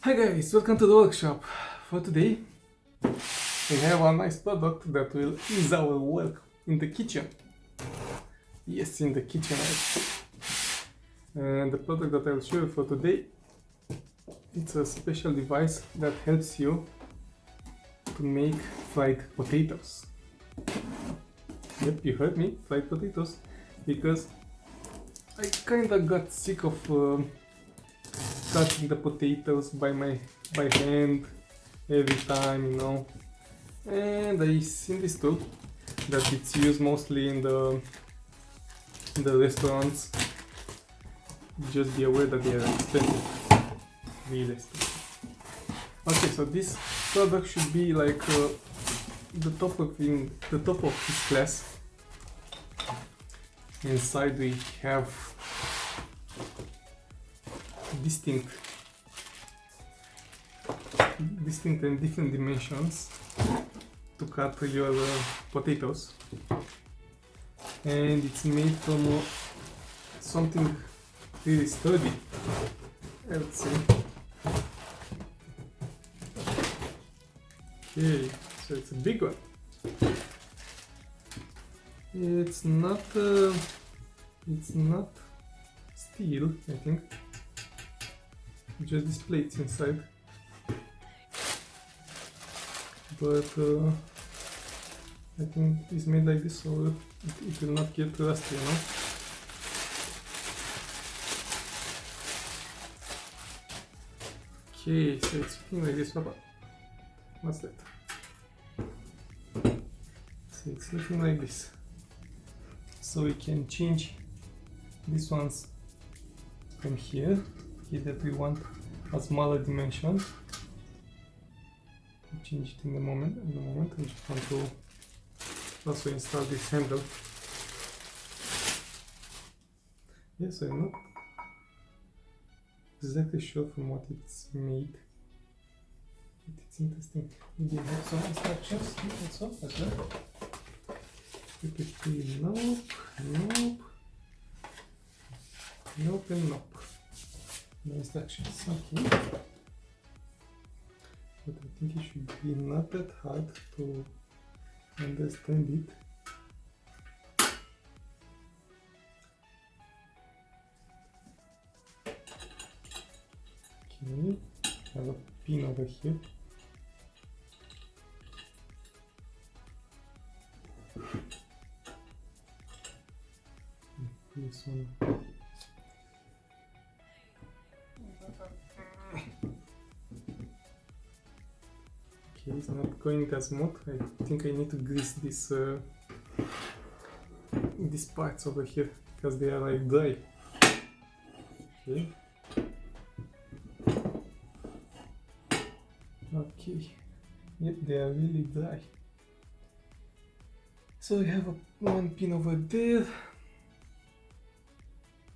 Hi guys, welcome to the workshop. For today, we have a nice product that will ease our work in the kitchen. Yes, in the kitchen. And the product that I will show you for today, it's a special device that helps you to make fried potatoes. Yep, you heard me, fried potatoes, because I kinda got sick of cutting the potatoes by hand every time, you know. And I seen this tool that it's used mostly in the restaurants. Just be aware that they are expensive, really expensive. Okay, so this product should be like the top of this glass. Inside we have distinct and different dimensions to cut your potatoes, and it's made from something really sturdy, I would say. Okay, so it's a big one. It's not steel, I think. Just these plates inside, but I think it's made like this, so it will not get rusty, you know. Okay, so it's looking like this. What's that? So it's looking like this. So we can change these ones from here. Okay, that we want a smaller dimension. We'll change it in a moment. I just want to also install this handle. Yes, I'm not exactly sure from what it's made, but it's interesting. Maybe I have some instructions here also as well. Nope, and nope. No instructions, okay. But I think it should be not that hard to understand it. Okay, I have a pin over here. This one. Okay, it's not going as smooth. I think I need to grease this these parts over here because they are like dry. Okay. Okay. Yep, they are really dry. So we have one pin over there.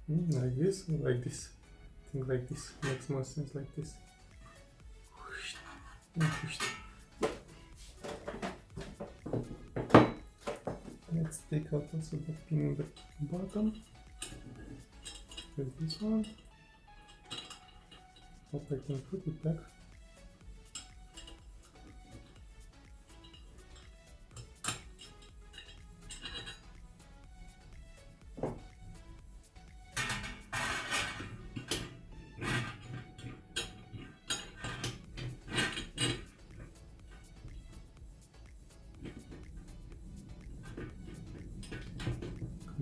Like this, like this. I think like this makes more sense, like this. Let's take out also the pin in the bottom. There's this one. Hope I can put it back.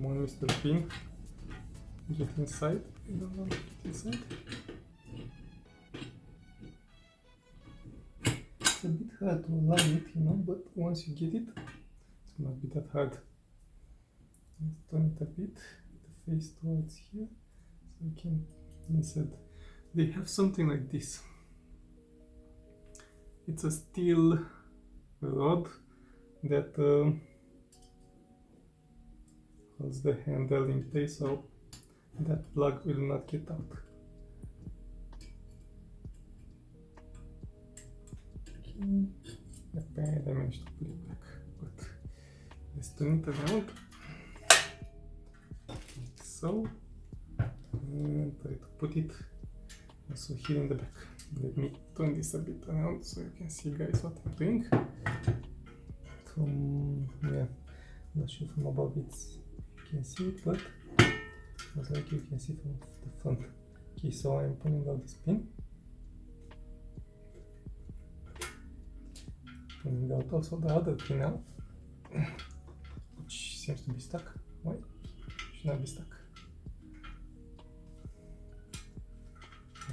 Come on, Mr. Pin. Get inside. I don't want to get inside. It's a bit hard to align it, you know, but once you get it, it will not be that hard. Let's turn it a bit, the face towards here, so we can insert. They have something like this. It's a steel rod that holds the handle in place, so that plug will not get out. Okay. Yep, I managed to put it back, but let's turn it around. Like so. And try to put it also here in the back. Let me turn this a bit around so you can see, guys, what I'm doing. Not sure from above you can see it, but most likely you can see from the front. Okay, so I'm pulling out this pin. Pulling out also the other pin now, which seems to be stuck. Why? Should not be stuck.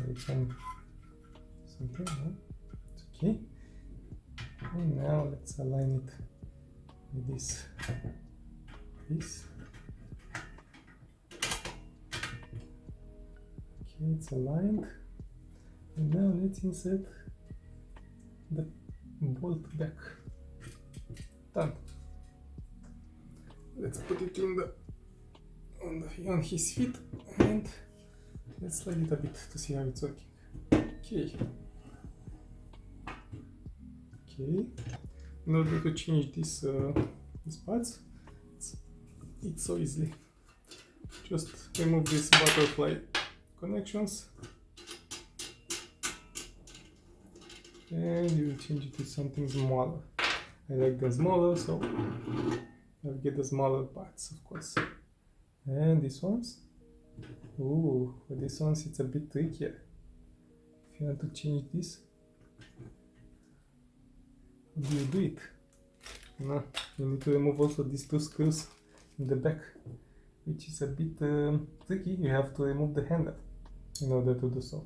It's on something, no? It's okay. And now let's align it with this. Okay, it's aligned. And now let's insert the bolt back. Done. Let's put it in on his feet and let's slide it a bit to see how it's working. Okay. In order to change these parts, it's so easy. Just remove these butterfly connections and you will change it to something smaller. I like them smaller, so I'll get the smaller parts, of course. And these ones, for these ones it's a bit trickier. If you want to change this, how do you do it? No, you need to remove also these two screws in the back, which is a bit tricky. You have to remove the handle in order to do so.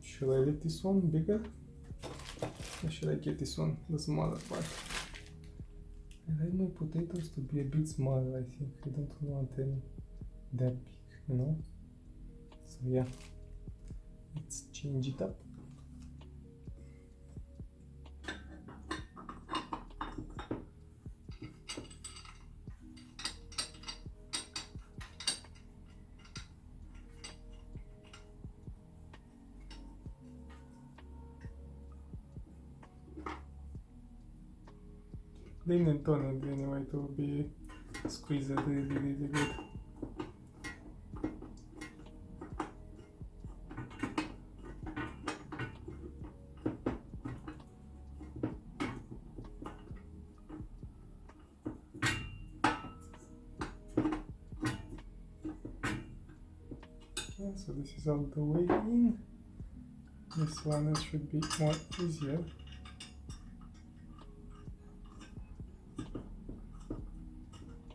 Should I leave this one bigger? Or should I get this one, the smaller part? I like my potatoes to be a bit smaller, I think. I don't want them that big, you know? So yeah, let's change it up. Clean and tone it anyway to be squeezed really good. Okay, so this is all the way in. This one should be more easier.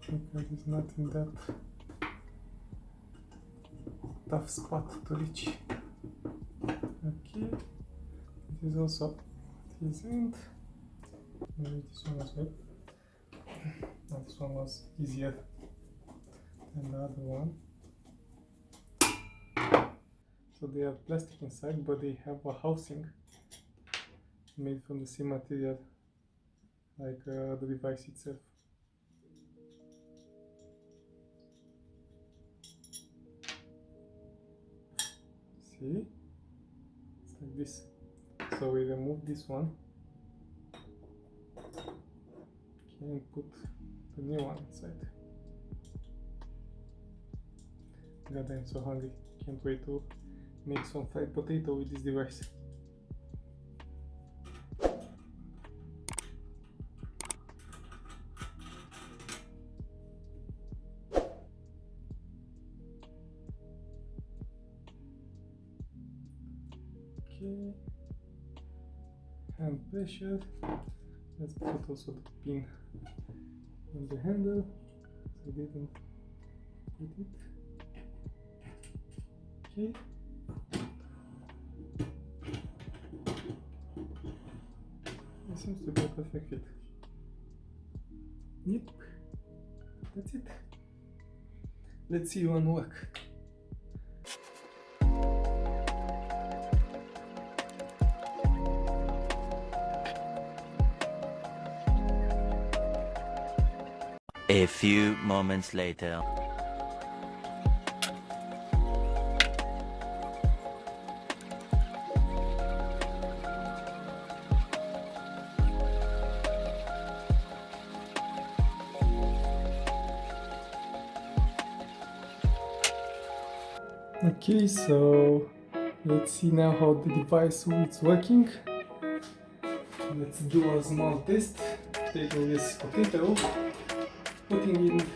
Because it's not in that tough spot to reach. Okay, this is also his end. Maybe this one as well. No, this one was easier than the other one. So they have plastic inside, but they have a housing made from the same material like the device itself. See? It's like this. So we remove this one. Okay, and put the new one inside. God, I'm so hungry. Can't wait to make some fried potato with this device. Okay, hand pressure. Let's put also the pin on the handle so they didn't put it. Okay. It seems to be a perfect fit. Yep, that's it. Let's see you on work. A few moments later. Okay, so Let's see now how the device is working. Let's do a small test. Taking this potato, putting it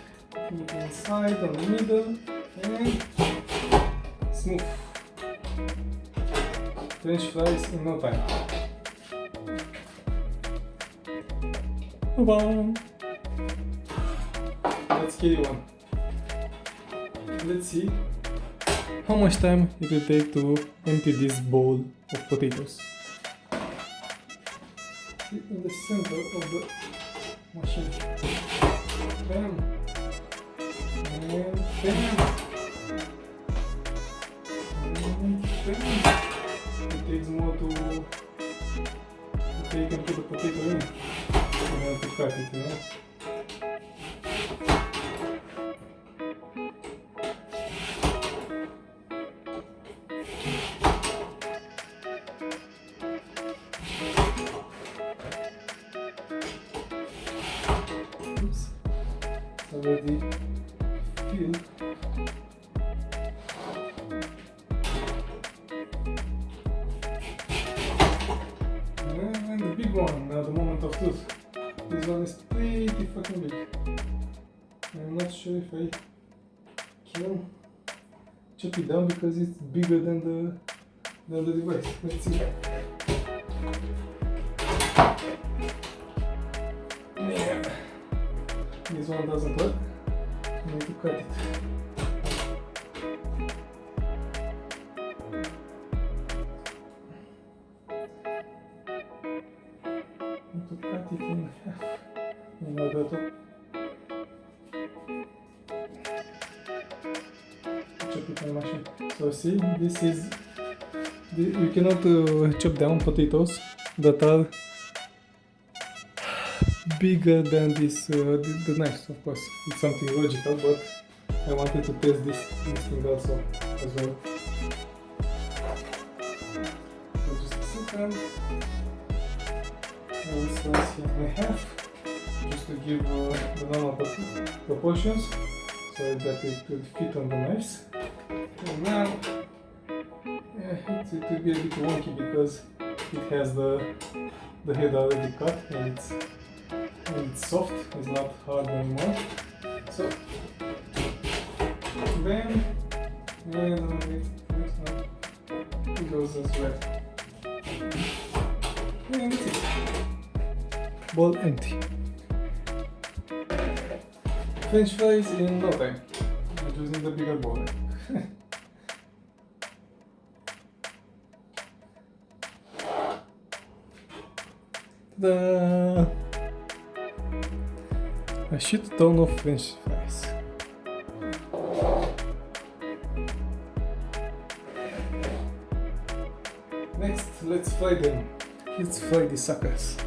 inside on the middle, and smooth. French fries in no time. Ba-bam! Let's carry on. Let's see how much time it will take to empty this bowl of potatoes. In the center of the machine. Bam! And bam! And bam! It takes more to take and put the potato in. You have to cut it, you know? Oops. It's already filled. And the big one, now the moment of truth. This one is pretty fucking big. I'm not sure if I can chop it down because it's bigger than the device. Let's see. Yeah. This one doesn't work. I need to cut it. To cut it in half in order to chop it in the machine. So see, this is you cannot chop down potatoes that are bigger than this the knife. Of course, it's something logical, but I wanted to test this thing also as well. So just a second. I will slice it in half just to give the normal proportions so that it could fit on the knives. And now it will be a bit wonky because it has the head already cut and it's soft, it's not hard anymore. So then and it goes as well. And that's it. Bowl empty. French fries in no time. I'm using the bigger bowl. Ta-da! A shit ton of French fries. Next, let's fry them. Let's fry the suckers.